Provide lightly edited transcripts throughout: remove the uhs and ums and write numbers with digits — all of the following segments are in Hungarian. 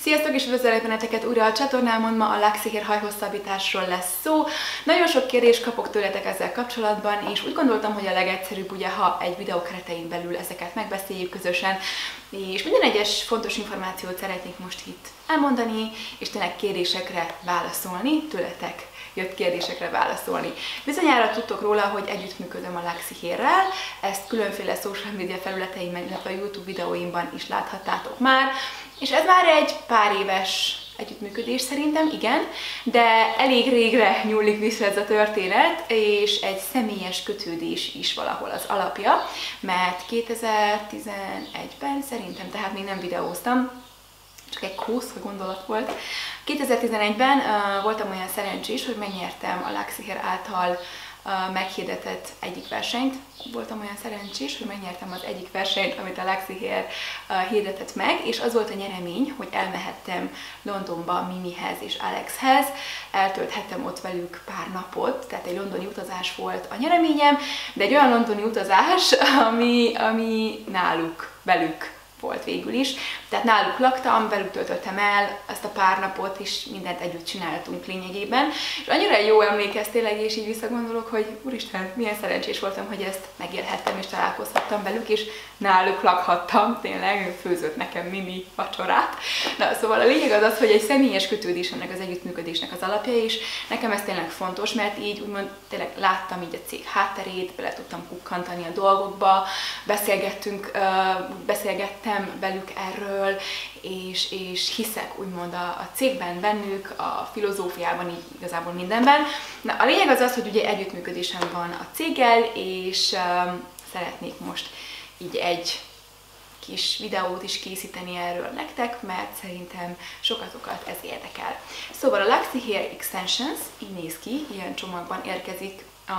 Sziasztok, és üdvözöllek benneteket újra a csatornámon. Ma a lákszihér hajhosszabbításról lesz szó. Nagyon sok kérdést kapok tőletek ezzel kapcsolatban, és úgy gondoltam, hogy a legegyszerűbb, ugye, ha egy videó keretein belül ezeket megbeszéljük közösen, és minden egyes fontos információt szeretnék most itt elmondani, és tényleg kérdésekre válaszolni, tőletek jött kérdésekre válaszolni. Bizonyára tudtok róla, hogy együttműködöm a lákszihérrel, ezt különféle social media felületeimben, illetve a YouTube videóimban is láthattátok már, és ez már egy pár éves együttműködés szerintem, igen, de elég régre nyúlik vissza ez a történet, és egy személyes kötődés is valahol az alapja, mert 2011-ben szerintem, tehát még nem videóztam, csak egy kósz, hogy gondolat volt. 2011-ben voltam olyan szerencsés, hogy megnyertem a lákszihér által meghirdetett egyik versenyt. Voltam olyan szerencsés, hogy megnyertem az egyik versenyt, amit a lákszihér hirdetett meg, és az volt a nyeremény, hogy elmehettem Londonba Mimihez és Alexhez, eltölthettem ott velük pár napot, tehát egy londoni utazás volt a nyereményem, de egy olyan londoni utazás, ami náluk, velük volt végül is. Tehát náluk laktam, velük töltöttem el ezt a pár napot, és mindent együtt csináltunk lényegében. És annyira jó emlékez tényleg, és így visszagondolok, hogy úristen, milyen szerencsés voltam, hogy ezt megélhettem, és találkozhattam velük, és náluk lakhattam, tényleg főzött nekem mini vacsorát. Na, szóval a lényeg az az, hogy egy személyes kötődés ennek az együttműködésnek az alapja, és nekem ez tényleg fontos, mert így úgymond tényleg láttam így a cég hátterét, bele tudtam kukkantani a dolgokba, beszélgettem velük erről, és hiszek úgymond a cégben, bennük, a filozófiában, így igazából mindenben. Na, a lényeg az az, hogy ugye együttműködésem van a céggel, és szeretnék most így egy kis videót is készíteni erről nektek, mert szerintem sokatokat ez érdekel. Szóval a lákszihér Extensions így néz ki, ilyen csomagban érkezik a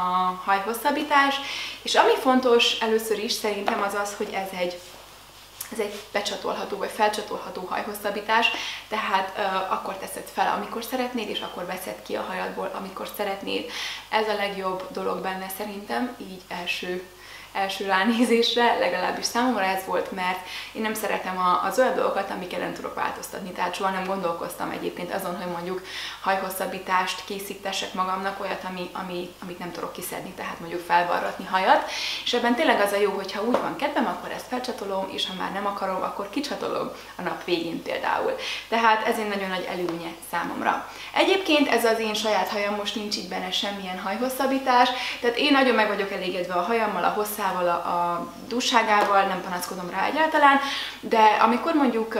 hajhosszabbítás, és ami fontos először is szerintem az az, hogy ez egy becsatolható vagy felcsatolható hajhosszabbítás, tehát akkor teszed fel, amikor szeretnéd, és akkor veszed ki a hajadból, amikor szeretnéd. Ez a legjobb dolog benne szerintem, így első ránézésre, legalábbis számomra ez volt, mert én nem szeretem az olyan dolgokat, amiket nem tudok változtatni, tehát soha nem gondolkoztam egyébként azon, hogy mondjuk hajhosszabbítást készítessek magamnak, olyat, amit nem tudok kiszedni, tehát mondjuk felvarratni hajat, és ebben tényleg az a jó, hogyha úgy van kedvem, akkor ezt felcsatolom, és ha már nem akarom, akkor kicsatolom a nap végén például. Tehát ez egy nagyon nagy előnye számomra. Egyébként ez az én saját hajam, most nincs itt benne semmilyen hajhosszabbítás, tehát én nagyon meg vagyok elégedve a hajammal, a hosszával, a dússágával, nem panaszkodom rá egyáltalán, de amikor mondjuk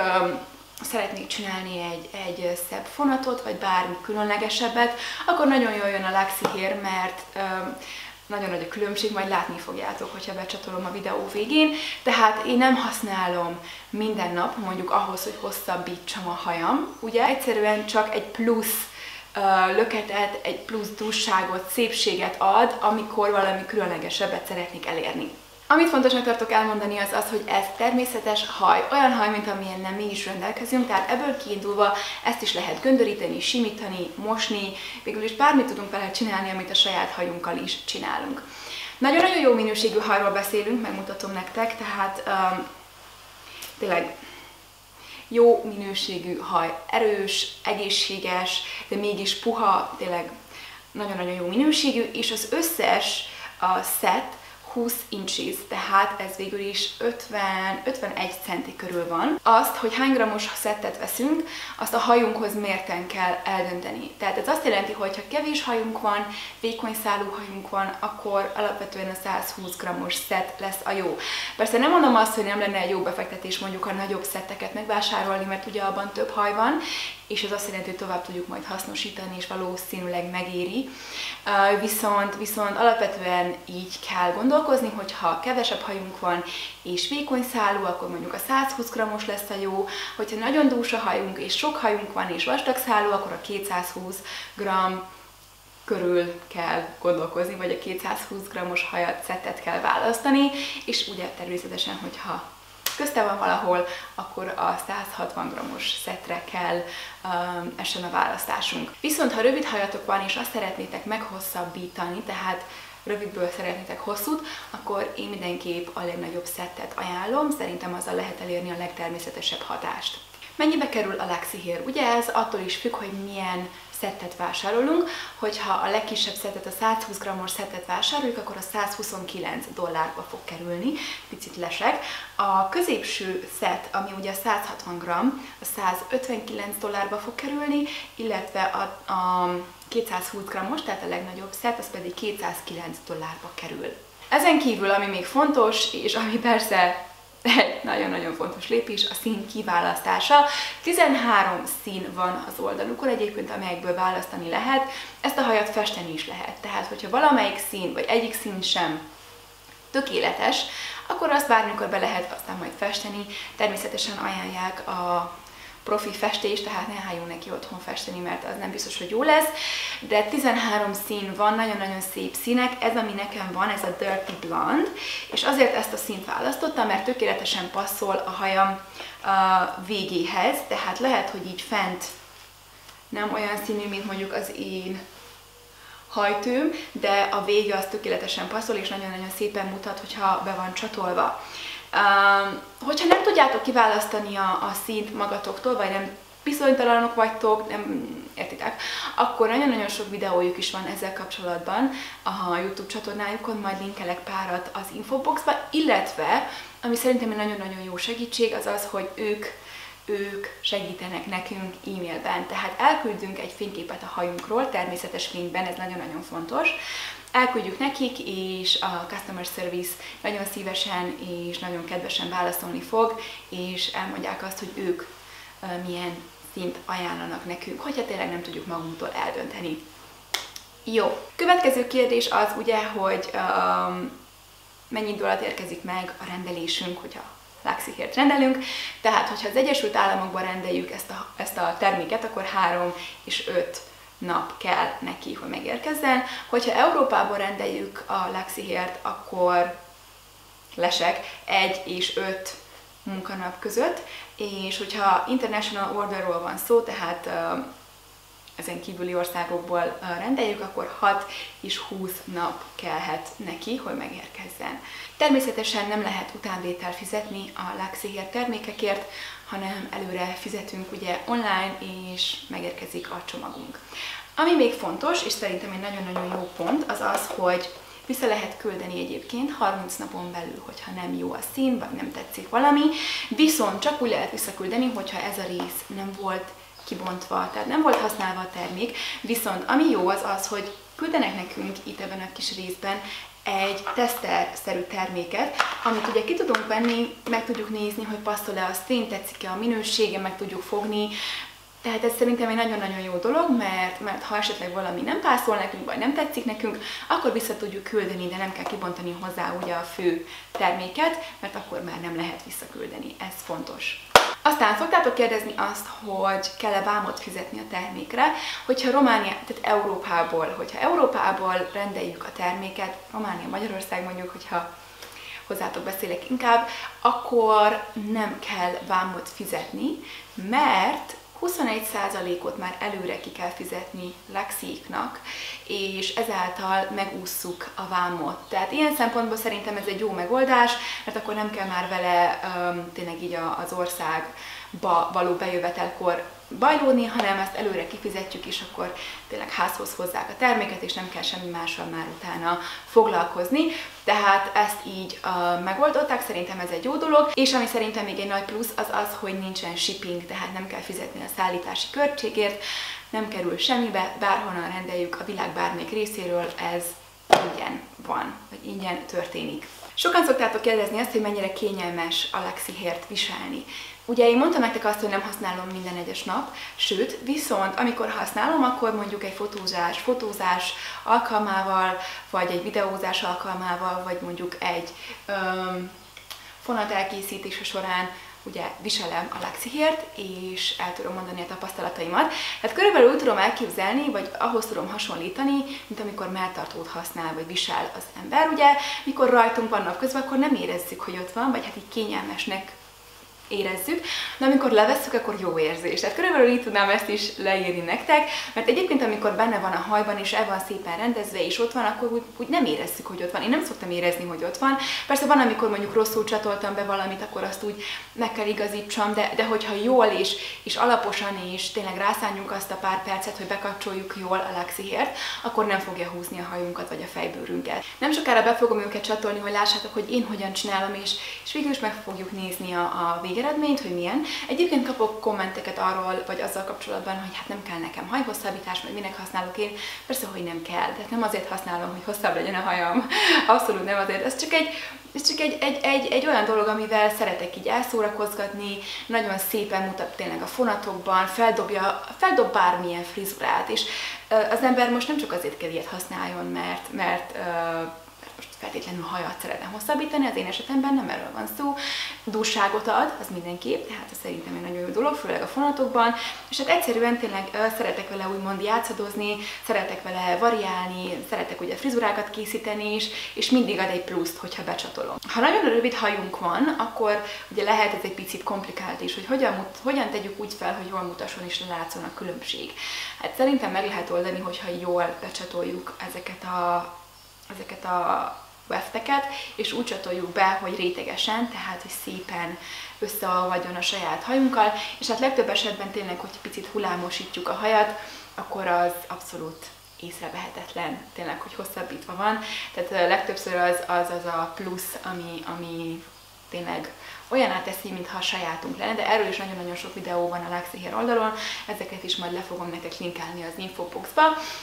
szeretnék csinálni egy szebb fonatot, vagy bármi különlegesebbet, akkor nagyon jól jön a lákszihér, mert nagyon nagy a különbség, majd látni fogjátok, hogyha becsatolom a videó végén. Tehát én nem használom minden nap, mondjuk ahhoz, hogy hosszabbítsam a hajam. Ugye egyszerűen csak egy plusz löketet, egy plusz dússágot, szépséget ad, amikor valami különlegesebbet szeretnék elérni. Amit fontosnak tartok elmondani az az, hogy ez természetes haj, olyan haj, mint amilyennel mi is rendelkezünk, tehát ebből kiindulva ezt is lehet göndöríteni, simítani, mosni, végül is bármit tudunk vele csinálni, amit a saját hajunkkal is csinálunk. Nagyon-nagyon jó minőségű hajról beszélünk, megmutatom nektek, tehát tényleg jó minőségű haj, erős, egészséges, de mégis puha, tényleg nagyon-nagyon jó minőségű, és az összes set 20 inches, tehát ez végül is 50-51 centi körül van. Azt, hogy hány grammos szettet veszünk, azt a hajunkhoz mérten kell eldönteni. Tehát ez azt jelenti, hogy ha kevés hajunk van, vékony szálú hajunk van, akkor alapvetően a 120 grammos szett lesz a jó. Persze nem mondom azt, hogy nem lenne egy jó befektetés mondjuk a nagyobb szetteket megvásárolni, mert ugye abban több haj van, és ez azt jelenti, hogy tovább tudjuk majd hasznosítani, és valószínűleg megéri. Viszont alapvetően így kell gondolkozni, hogy ha kevesebb hajunk van, és vékony szálú, akkor mondjuk a 120 grammos lesz a jó, hogyha nagyon dús a hajunk, és sok hajunk van, és vastag szálú, akkor a 220 gramm körül kell gondolkozni, vagy a 220 grammos hajat, szettet kell választani, és ugye természetesen, hogyha közte van valahol, akkor a 160 grammos szettre kell essen a választásunk. Viszont ha rövid hajatok van, és azt szeretnétek meghosszabbítani, tehát rövidből szeretnétek hosszút, akkor én mindenképp a legnagyobb szettet ajánlom, szerintem azzal lehet elérni a legtermészetesebb hatást. Mennyibe kerül a Luxy Hair? Ugye ez attól is függ, hogy milyen szettet vásárolunk. Hogyha a legkisebb szettet, a 120 g-os szettet vásároljuk, akkor a $129 fog kerülni, picit leseg. A középső szett, ami ugye a 160 g, a $159 fog kerülni, illetve a 220 g-os, tehát a legnagyobb szett, az pedig $209 kerül. Ezen kívül, ami még fontos, és ami persze egy nagyon-nagyon fontos lépés, a szín kiválasztása. 13 szín van az oldalukon egyébként, amelyekből választani lehet. Ezt a hajat festeni is lehet. Tehát, hogyha valamelyik szín, vagy egyik szín sem tökéletes, akkor azt bármikor be lehet aztán majd festeni. Természetesen ajánlják a profi festés, tehát ne álljunk neki otthon festeni, mert az nem biztos, hogy jó lesz. De 13 szín van, nagyon-nagyon szép színek. Ez, ami nekem van, ez a Dirty Blonde, és azért ezt a színt választottam, mert tökéletesen passzol a hajam végéhez, tehát lehet, hogy így fent nem olyan színű, mint mondjuk az én hajtőm, de a vége az tökéletesen passzol, és nagyon-nagyon szépen mutat, hogyha be van csatolva. Hogyha nem tudjátok kiválasztani a színt magatoktól, vagy nem bizonytalanok vagytok, nem értitek, akkor nagyon-nagyon sok videójuk is van ezzel kapcsolatban a YouTube csatornájukon, majd linkelek párat az infoboxba, illetve, ami szerintem egy nagyon-nagyon jó segítség, az az, hogy ők segítenek nekünk e-mailben. Tehát elküldünk egy fényképet a hajunkról, természetes fényben, ez nagyon-nagyon fontos. Elküldjük nekik, és a customer service nagyon szívesen és nagyon kedvesen válaszolni fog, és elmondják azt, hogy ők milyen színt ajánlanak nekünk, hogyha tényleg nem tudjuk magunktól eldönteni. Jó, következő kérdés az ugye, hogy mennyi idő alatt érkezik meg a rendelésünk, hogyha Luxy Hair-t rendelünk, tehát hogyha az Egyesült Államokban rendeljük ezt a terméket, akkor 3 és 5 nap kell neki, hogy megérkezzen. Hogyha Európából rendeljük a Luxy Hair-t, akkor lesek 1 és 5 munkanap között, és hogyha international orderról van szó, tehát ezen kívüli országokból rendeljük, akkor 6 és 20 nap kellhet neki, hogy megérkezzen. Természetesen nem lehet utánvétel fizetni a Luxy Hair termékekért, hanem előre fizetünk ugye online, és megérkezik a csomagunk. Ami még fontos, és szerintem egy nagyon-nagyon jó pont, az az, hogy vissza lehet küldeni egyébként 30 napon belül, hogyha nem jó a szín, vagy nem tetszik valami, viszont csak úgy lehet visszaküldeni, hogyha ez a rész nem volt kibontva, tehát nem volt használva a termék, viszont ami jó az az, hogy küldenek nekünk itt ebben a kis részben egy teszterszerű terméket, amit ugye ki tudunk venni, meg tudjuk nézni, hogy passzol-e a szín, tetszik-e a minősége, meg tudjuk fogni. Tehát ez szerintem egy nagyon-nagyon jó dolog, mert ha esetleg valami nem pászol nekünk, vagy nem tetszik nekünk, akkor vissza tudjuk küldeni, de nem kell kibontani hozzá ugye a fő terméket, mert akkor már nem lehet visszaküldeni. Ez fontos. Aztán szoktátok kérdezni azt, hogy kell-e vámot fizetni a termékre, hogyha tehát hogyha Európából rendeljük a terméket, Románia, Magyarország mondjuk, hogyha hozzátok beszélek inkább, akkor nem kell vámot fizetni, mert 21%-ot már előre ki kell fizetni Luxy-iknak, és ezáltal megússzuk a vámot. Tehát ilyen szempontból szerintem ez egy jó megoldás, mert akkor nem kell már vele tényleg így az országba való bejövetelkor bajlódni, hanem ezt előre kifizetjük, és akkor tényleg házhoz hozzák a terméket, és nem kell semmi mással már utána foglalkozni. Tehát ezt így megoldották, szerintem ez egy jó dolog, és ami szerintem még egy nagy plusz, az az, hogy nincsen shipping, tehát nem kell fizetni a szállítási költségért, nem kerül semmibe, bárhonnan rendeljük a világ bármelyik részéről, ez ingyen van, vagy ingyen történik. Sokan szoktátok kérdezni azt, hogy mennyire kényelmes a Luxy Hair-t viselni. Ugye én mondtam nektek azt, hogy nem használom minden egyes nap, sőt, viszont amikor használom, akkor mondjuk egy fotózás alkalmával, vagy egy videózás alkalmával, vagy mondjuk egy fonat elkészítése során ugye viselem a Luxy Hair-t, és el tudom mondani a tapasztalataimat. Tehát körülbelül úgy tudom elképzelni, vagy ahhoz tudom hasonlítani, mint amikor melltartót használ, vagy visel az ember. Ugye, mikor rajtunk van napközben, akkor nem érezzük, hogy ott van, vagy hát így kényelmesnek érezzük, de amikor levesszük, akkor jó érzés. Tehát körülbelül így tudnám ezt is leírni nektek, mert egyébként amikor benne van a hajban, és el van szépen rendezve, és ott van, akkor úgy nem érezzük, hogy ott van. Én nem szoktam érezni, hogy ott van. Persze van, amikor mondjuk rosszul csatoltam be valamit, akkor azt úgy meg kell igazítsam, de hogyha jól és alaposan és tényleg rászánjuk azt a pár percet, hogy bekapcsoljuk jól a Luxihairt, akkor nem fogja húzni a hajunkat vagy a fejbőrünket. Nem sokára be fogom őket csatolni, hogy lássátok, hogy én hogyan csinálom, és végül is meg fogjuk nézni a végeredményt, hogy milyen. Egyébként kapok kommenteket arról, vagy azzal kapcsolatban, hogy hát nem kell nekem hajhosszabbítás, meg minek használok én. Persze, hogy nem kell. Tehát nem azért használom, hogy hosszabb legyen a hajam. Abszolút nem azért. Ez csak egy olyan dolog, amivel szeretek így elszórakozgatni, nagyon szépen mutat tényleg a fonatokban, feldob bármilyen frizurát, és az ember most nem csak azért kell ilyet használjon, mert most feltétlenül hajat szeretne hosszabbítani, az én esetemben nem erről van szó. Dússágot ad, az mindenképp, tehát ez szerintem egy nagyon jó dolog, főleg a fonatokban, és hát egyszerűen tényleg szeretek vele úgymond játszadozni, szeretek vele variálni, szeretek ugye frizurákat készíteni is, és mindig ad egy pluszt, hogyha becsatolom. Ha nagyon rövid hajunk van, akkor ugye lehet ez egy picit komplikált is, hogy hogyan tegyük úgy fel, hogy jól mutasson és látszon a különbség. Hát szerintem meg lehet oldani, hogyha jól becsatoljuk ezeket a wefteket, és úgy csatoljuk be, hogy rétegesen, tehát hogy szépen összeolvadjon a saját hajunkkal, és hát legtöbb esetben tényleg, hogy picit hullámosítjuk a hajat, akkor az abszolút észrevehetetlen, tényleg, hogy hosszabbítva van. Tehát legtöbbször az a plusz, ami tényleg olyaná teszi, mintha a sajátunk lenne, de erről is nagyon-nagyon sok videó van a Luxihair oldalon, ezeket is majd le fogom nektek linkálni az infoboxba,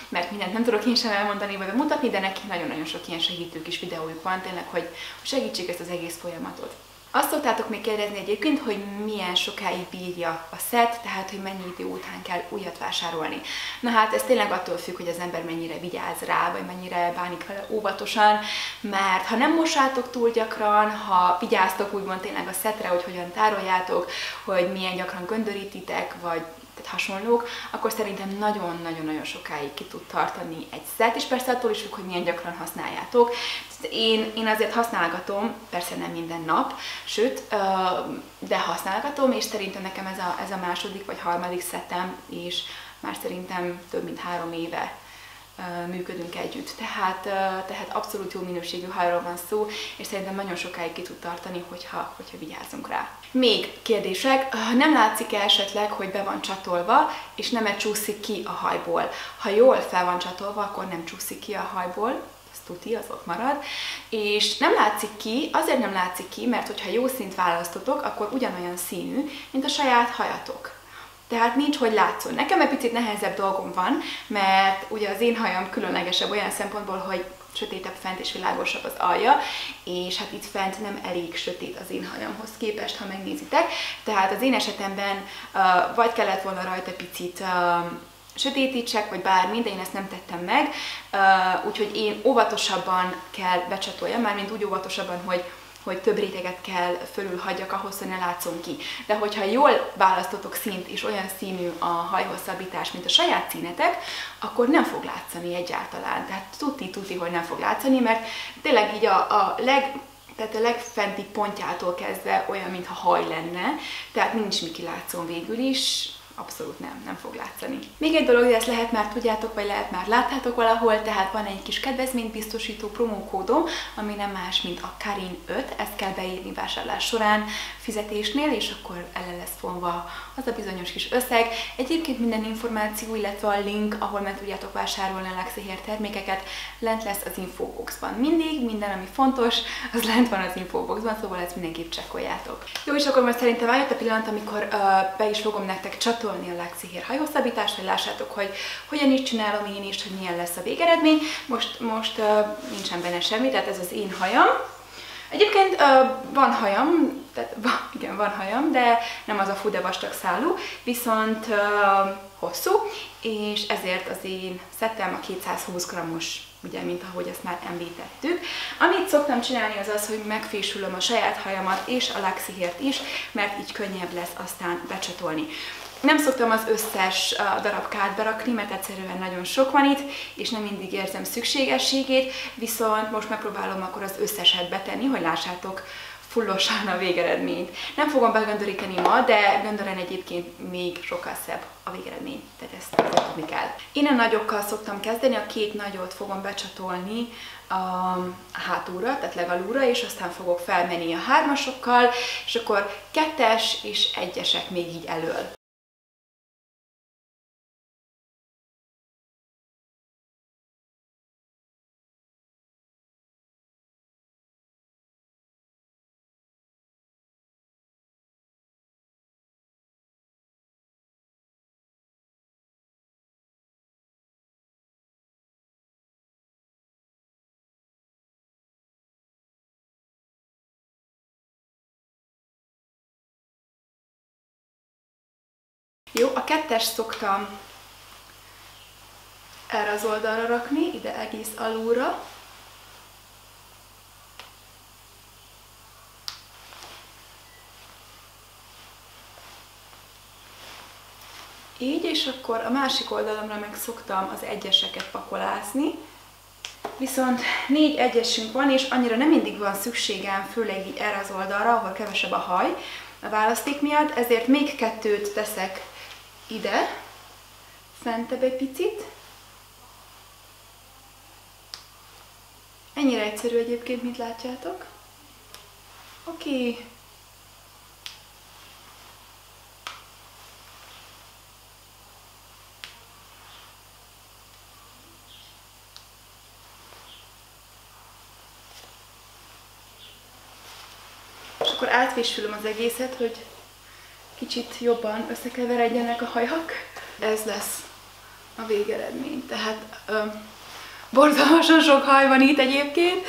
mert mindent nem tudok én sem elmondani vagy bemutatni, de neki nagyon-nagyon sok ilyen segítő kis videójuk van, tényleg, hogy segítsék ezt az egész folyamatot. Azt szoktátok még kérdezni egyébként, hogy milyen sokáig bírja a szett, tehát hogy mennyi idő után kell újat vásárolni. Na hát ez tényleg attól függ, hogy az ember mennyire vigyáz rá, vagy mennyire bánik vele óvatosan, mert ha nem mosátok túl gyakran, ha vigyáztok úgymond tényleg a szettre, hogy hogyan tároljátok, hogy milyen gyakran göndörítitek, vagy hasonlók, akkor szerintem nagyon-nagyon sokáig ki tud tartani egy szett, és persze attól is függ, hogy milyen gyakran használjátok. Én azért használgatom, persze nem minden nap, sőt, de használgatom, és szerintem nekem ez a második vagy harmadik szettem, és már szerintem több mint 3 éve működünk együtt. Tehát abszolút jó minőségű hajról van szó, és szerintem nagyon sokáig ki tud tartani, hogyha vigyázunk rá. Még kérdések, nem látszik-e esetleg, hogy be van csatolva, és nem csúszik ki a hajból? Ha jól fel van csatolva, akkor nem csúszik ki a hajból, az tuti, az ott marad, és nem látszik ki, azért nem látszik ki, mert hogyha jó színt választotok, akkor ugyanolyan színű, mint a saját hajatok. Tehát nincs, hogy látszon. Nekem egy picit nehezebb dolgom van, mert ugye az én hajam különlegesebb olyan szempontból, hogy sötétebb fent és világosabb az alja, és hát itt fent nem elég sötét az én hajamhoz képest, ha megnézitek. Tehát az én esetemben vagy kellett volna rajta picit sötétítsek, vagy bármi, de én ezt nem tettem meg, úgyhogy én óvatosabban kell becsatoljam, mármint úgy óvatosabban, hogy több réteget kell fölül hagyjak ahhoz, hogy ne látszon ki. De hogyha jól választotok színt, és olyan színű a hajhosszabbítás, mint a saját színetek, akkor nem fog látszani egyáltalán. Tehát tuti, hogy nem fog látszani, mert tényleg így tehát a legfenti pontjától kezdve olyan, mintha haj lenne, tehát nincs mi kilátszón végül is, abszolút nem fog látszani. Még egy dolog, hogy ezt lehet már tudjátok, vagy lehet már láttátok valahol, tehát van egy kis kedvezménybiztosító promókódom, ami nem más, mint a Karin 5, ezt kell beírni vásárlás során fizetésnél, és akkor ele lesz vonva az a bizonyos kis összeg. Egyébként minden információ, illetve a link, ahol meg tudjátok vásárolni a Luxihair termékeket, lent lesz az infoboxban. Mindig, minden, ami fontos, az lent van az infoboxban, szóval ezt mindenképp csekkoljátok. Jó, és akkor most szerintem eljött a pillanat, amikor be is fogom nektek csatolni a Luxihair hajhosszabbítást, hogy lássátok, hogy hogyan is csinálom én is, hogy milyen lesz a végeredmény. Most nincsen benne semmi, tehát ez az én hajam. Egyébként van hajam, tehát igen, van hajam, de nem az a fú de vastag szálú, viszont hosszú, és ezért az én szettem a 220 g-os, ugye, mint ahogy ezt már említettük. Amit szoktam csinálni az, hogy megfésülöm a saját hajamat és a Luxihairt is, mert így könnyebb lesz aztán becsatolni. Nem szoktam az összes darabkát berakni, mert egyszerűen nagyon sok van itt, és nem mindig érzem szükségességét, viszont most megpróbálom akkor az összeset betenni, hogy lássátok fullosan a végeredményt. Nem fogom begöndöríteni ma, de göndören egyébként még sokkal szebb a végeredmény, tehát ezt tudni kell. Én a nagyokkal szoktam kezdeni, a 2 nagyot fogom becsatolni a hátulra, tehát legalúra, és aztán fogok felmenni a 3-asokkal, és akkor 2-es és 1-esek még így elől. Jó, a 2-es szoktam erre az oldalra rakni, ide egész alulra. Így, és akkor a másik oldalamra meg szoktam az 1-eseket pakolázni. Viszont 4 1-esünk van, és annyira nem mindig van szükségem, főleg így erre az oldalra, ahol kevesebb a haj a választék miatt, ezért még 2-t teszek ide, fentebb egy picit. Ennyire egyszerű egyébként, mint látjátok. Oké. És akkor átvésülöm az egészet, hogy kicsit jobban összekeveredjenek a hajak. Ez lesz a végeredmény. Tehát borzalmasan sok haj van itt egyébként,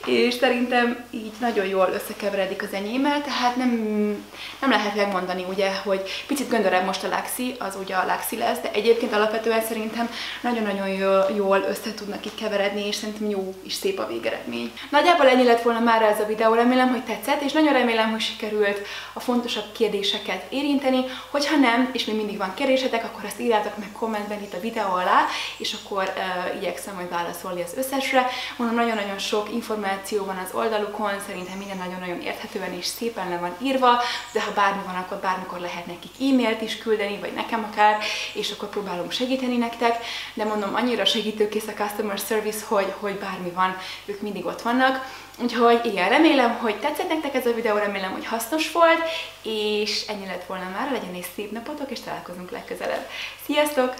és szerintem így nagyon jól összekeveredik az enyémmel, tehát nem lehet megmondani, ugye, hogy picit göndörebb most a Luxie, az ugye a Luxie lesz, de egyébként alapvetően szerintem nagyon-nagyon jól össze tudnak itt keveredni, és szerintem jó és szép a végeredmény. Nagyjából ennyi lett volna már ez a videó, remélem, hogy tetszett, és nagyon remélem, hogy sikerült a fontosabb kérdéseket érinteni. Hogyha nem, és még mindig van kérdésetek, akkor ezt írjátok meg kommentben itt a videó alá, és akkor igyekszem majd válaszolni az összesre. Mondom, nagyon-nagyon sok információ van az oldalukon, szerintem minden nagyon-nagyon érthetően és szépen le van írva, de ha bármi van, akkor bármikor lehet nekik e-mailt is küldeni, vagy nekem akár, és akkor próbálunk segíteni nektek, de mondom, annyira segítőkész a customer service, hogy bármi van, ők mindig ott vannak. Úgyhogy igen, remélem, hogy tetszett nektek ez a videó, remélem, hogy hasznos volt, és ennyi lett volna már, legyen egy szép napotok, és találkozunk legközelebb. Sziasztok!